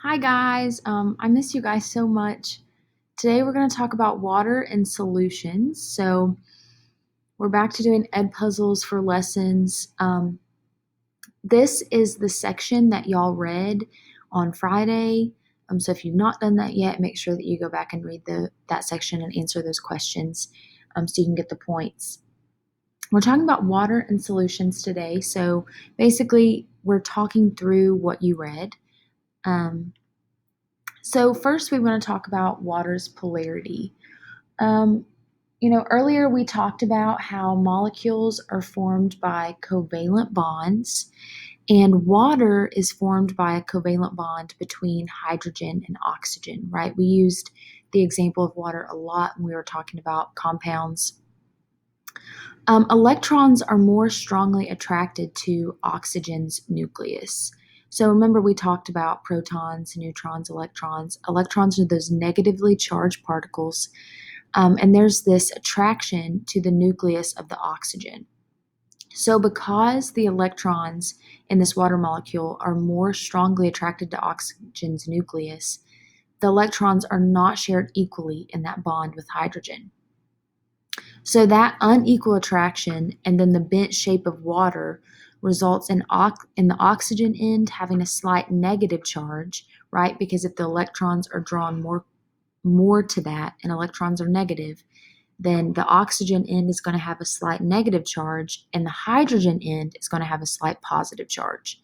Hi guys, I miss you guys so much. Today we're going to talk about water and solutions. So we're back to doing ed puzzles for lessons. This is the section that y'all read on Friday. So if you've not done that yet, make sure that you go back and read that section and answer those questions so you can get the points. We're talking about water and solutions today. So basically, we're talking through what you read. So first we want to talk about water's polarity. Um, Earlier we talked about how molecules are formed by covalent bonds, and water is formed by a covalent bond between hydrogen and oxygen, right? We used the example of water a lot when we were talking about compounds. Electrons are more strongly attracted to oxygen's nucleus. So remember we talked about protons, neutrons, electrons. Electrons are those negatively charged particles, and there's this attraction to the nucleus of the oxygen. So because the electrons in this water molecule are more strongly attracted to oxygen's nucleus, the electrons are not shared equally in that bond with hydrogen. So that unequal attraction and then the bent shape of water results in the oxygen end having a slight negative charge, right? Because if the electrons are drawn more to that and electrons are negative, then the oxygen end is going to have a slight negative charge and the hydrogen end is going to have a slight positive charge.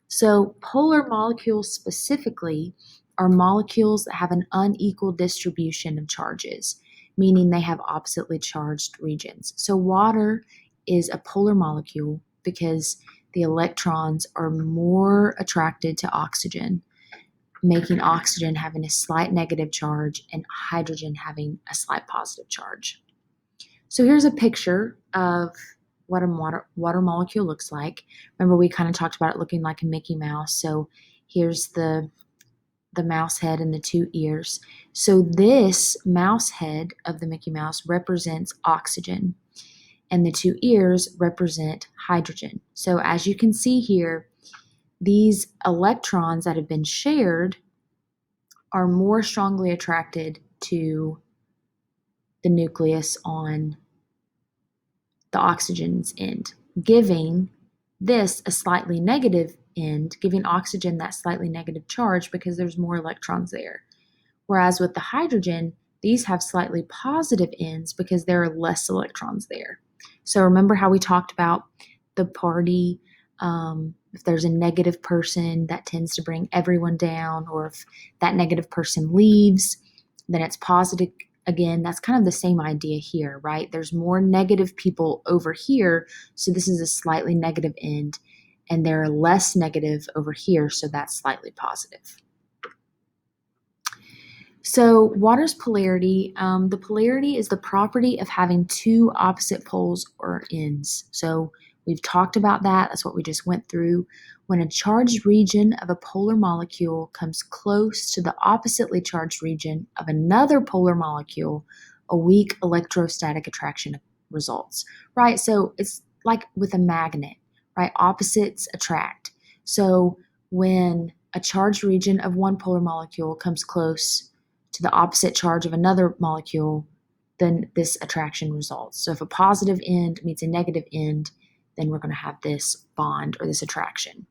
So polar molecules specifically are molecules that have an unequal distribution of charges, meaning they have oppositely charged regions. So water is a polar molecule because the electrons are more attracted to oxygen, making oxygen having a slight negative charge and hydrogen having a slight positive charge. So here's a picture of what a water molecule looks like. Remember, we kind of talked about it looking like a Mickey Mouse. So here's the mouse head and the two ears. So this mouse head of the Mickey Mouse represents oxygen, and the two ears represent hydrogen. So as you can see here, these electrons that have been shared are more strongly attracted to the nucleus on the oxygen's end, giving this a slightly negative end, giving oxygen that slightly negative charge because there's more electrons there. Whereas with the hydrogen, these have slightly positive ends because there are less electrons there. So remember how we talked about the party, if there's a negative person, that tends to bring everyone down, or if that negative person leaves, then it's positive again. That's kind of the same idea here, right? There's more negative people over here, so this is a slightly negative end, and there are less negative over here, so that's slightly positive. So water's polarity, the polarity is the property of having two opposite poles or ends. So we've talked about that. That's what we just went through. When a charged region of a polar molecule comes close to the oppositely charged region of another polar molecule, a weak electrostatic attraction results, right? So it's like with a magnet, right? Opposites attract. So when a charged region of one polar molecule comes close to the opposite charge of another molecule, then this attraction results. So if a positive end meets a negative end, then we're going to have this bond or this attraction.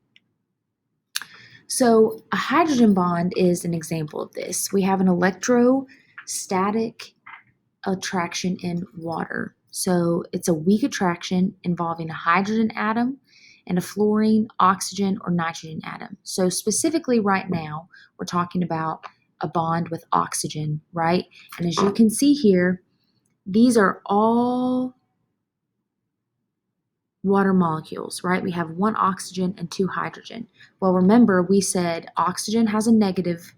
So a hydrogen bond is an example of this. We have an electrostatic attraction in water. So it's a weak attraction involving a hydrogen atom and a fluorine, oxygen, or nitrogen atom. So specifically right now, we're talking about a bond with oxygen, right? And as you can see here, these are all water molecules, right? We have one oxygen and two hydrogen. Well, remember, we said oxygen has a negative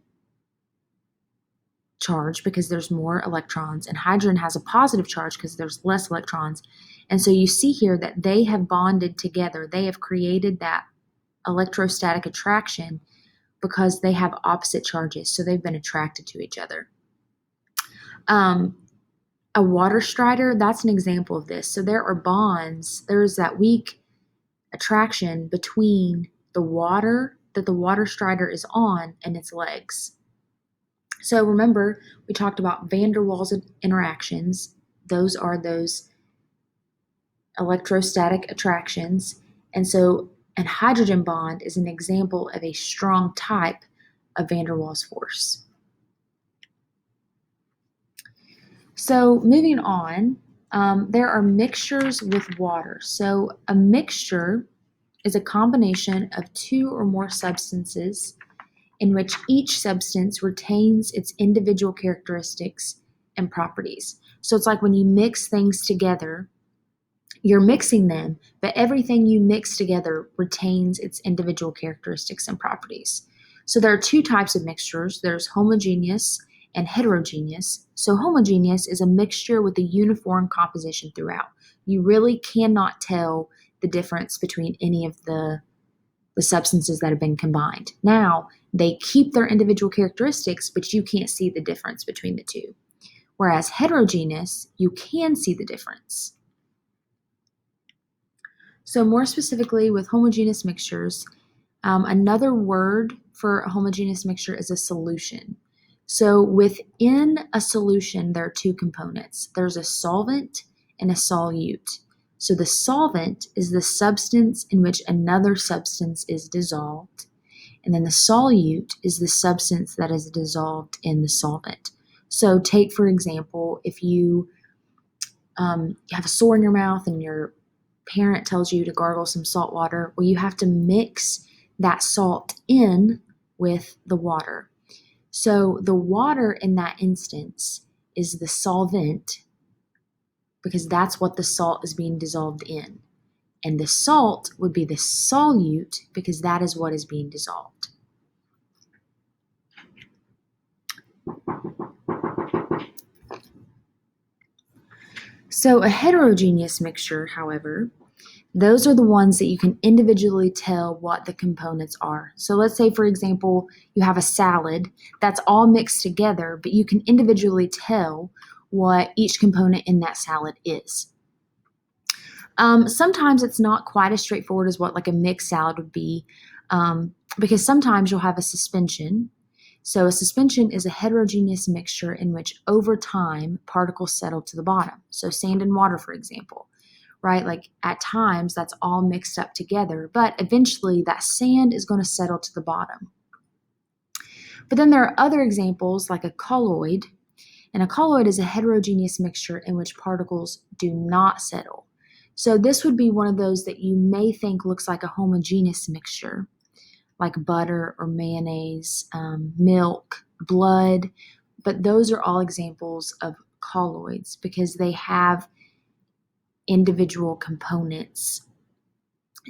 charge because there's more electrons, and hydrogen has a positive charge because there's less electrons. And so you see here that they have bonded together. They have created that electrostatic attraction because they have opposite charges, so they've been attracted to each other. A water strider, that's an example of this. So there are bonds, there's that weak attraction between the water that the water strider is on and its legs. So remember, we talked about van der Waals interactions. Those are those electrostatic attractions. And so a hydrogen bond is an example of a strong type of van der Waals force. So moving on, there are mixtures with water. So a mixture is a combination of two or more substances in which each substance retains its individual characteristics and properties. So it's like when you mix things together, you're mixing them, but everything you mix together retains its individual characteristics and properties. So there are two types of mixtures. There's homogeneous and heterogeneous. So homogeneous is a mixture with a uniform composition throughout. You really cannot tell the difference between any of the substances that have been combined. Now, they keep their individual characteristics, but you can't see the difference between the two. Whereas heterogeneous, you can see the difference. So more specifically with homogeneous mixtures, another word for a homogeneous mixture is a solution. So within a solution, there are two components. There's a solvent and a solute. So the solvent is the substance in which another substance is dissolved. And then the solute is the substance that is dissolved in the solvent. So take, for example, if you have a sore in your mouth and your parent tells you to gargle some salt water, well, you have to mix that salt in with the water. So the water in that instance is the solvent because that's what the salt is being dissolved in. And the salt would be the solute because that is what is being dissolved. So a heterogeneous mixture, however, those are the ones that you can individually tell what the components are. So let's say, for example, you have a salad that's all mixed together, but you can individually tell what each component in that salad is. Sometimes it's not quite as straightforward as what like a mixed salad would be, because sometimes you'll have a suspension. So a suspension is a heterogeneous mixture in which over time particles settle to the bottom. So sand and water, for example, right? Like at times that's all mixed up together, but eventually that sand is going to settle to the bottom. But then there are other examples like a colloid, and a colloid is a heterogeneous mixture in which particles do not settle. So this would be one of those that you may think looks like a homogeneous mixture, like butter or mayonnaise, milk, blood, but those are all examples of colloids because they have individual components,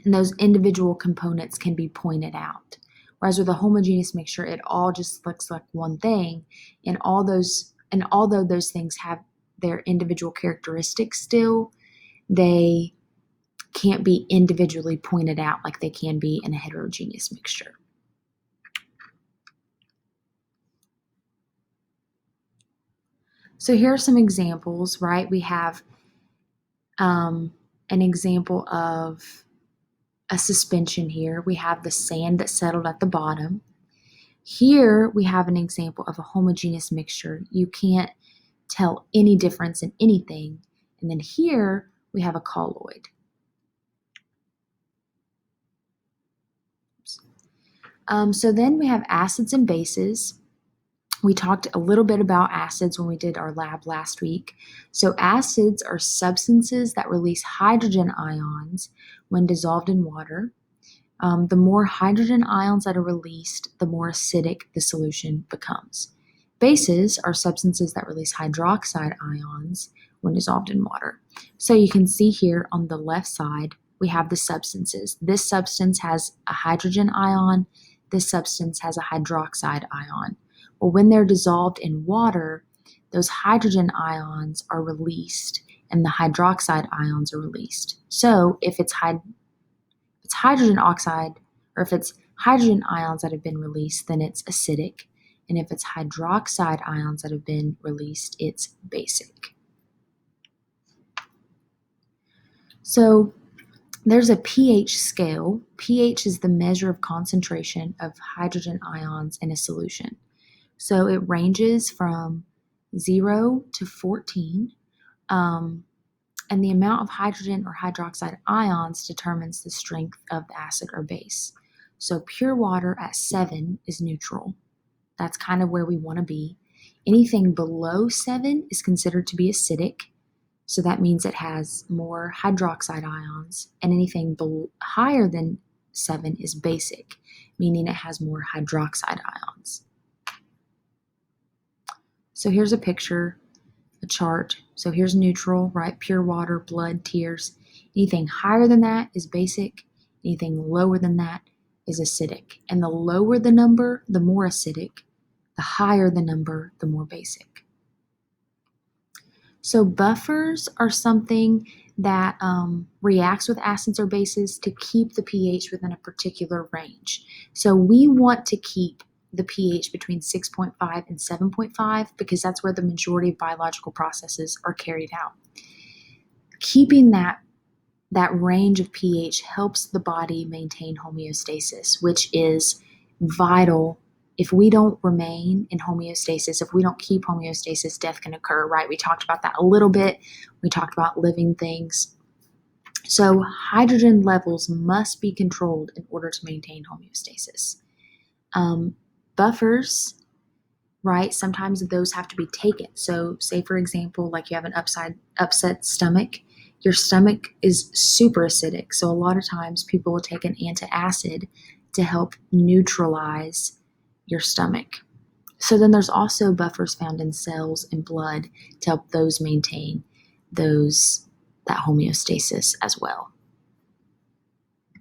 and those individual components can be pointed out. Whereas with a homogeneous mixture, it all just looks like one thing, and although those things have their individual characteristics still, they can't be individually pointed out like they can be in a heterogeneous mixture. So here are some examples, right? We have an example of a suspension here. We have the sand that settled at the bottom. Here we have an example of a homogeneous mixture. You can't tell any difference in anything. And then here we have a colloid. So then we have acids and bases. We talked a little bit about acids when we did our lab last week. So acids are substances that release hydrogen ions when dissolved in water. The more hydrogen ions that are released, the more acidic the solution becomes. Bases are substances that release hydroxide ions when dissolved in water. So you can see here on the left side, we have the substances. This substance has a hydrogen ion. This substance has a hydroxide ion. Well, when they're dissolved in water, those hydrogen ions are released and the hydroxide ions are released. So if it's hydrogen oxide, or if it's hydrogen ions that have been released, then it's acidic. And if it's hydroxide ions that have been released, it's basic. So There's a pH scale. pH is the measure of concentration of hydrogen ions in a solution. So it ranges from 0 to 14. And the amount of hydrogen or hydroxide ions determines the strength of the acid or base. So pure water at 7 is neutral. That's kind of where we want to be. Anything below 7 is considered to be acidic. So that means it has more hydroxide ions. And anything higher than 7 is basic, meaning it has more hydroxide ions. So here's a picture, a chart. So here's neutral, right? Pure water, blood, tears. Anything higher than that is basic. Anything lower than that is acidic. And the lower the number, the more acidic. The higher the number, the more basic. So buffers are something that reacts with acids or bases to keep the pH within a particular range. So we want to keep the pH between 6.5 and 7.5 because that's where the majority of biological processes are carried out. Keeping that range of pH helps the body maintain homeostasis, which is vital. If we don't remain in homeostasis, if we don't keep homeostasis, death can occur, right? We talked about that a little bit. We talked about living things. So hydrogen levels must be controlled in order to maintain homeostasis. Buffers, right? Sometimes those have to be taken. So say, for example, like you have an upset stomach. Your stomach is super acidic. So a lot of times people will take an antacid to help neutralize your stomach. So then there's also buffers found in cells and blood to help those maintain that homeostasis as well.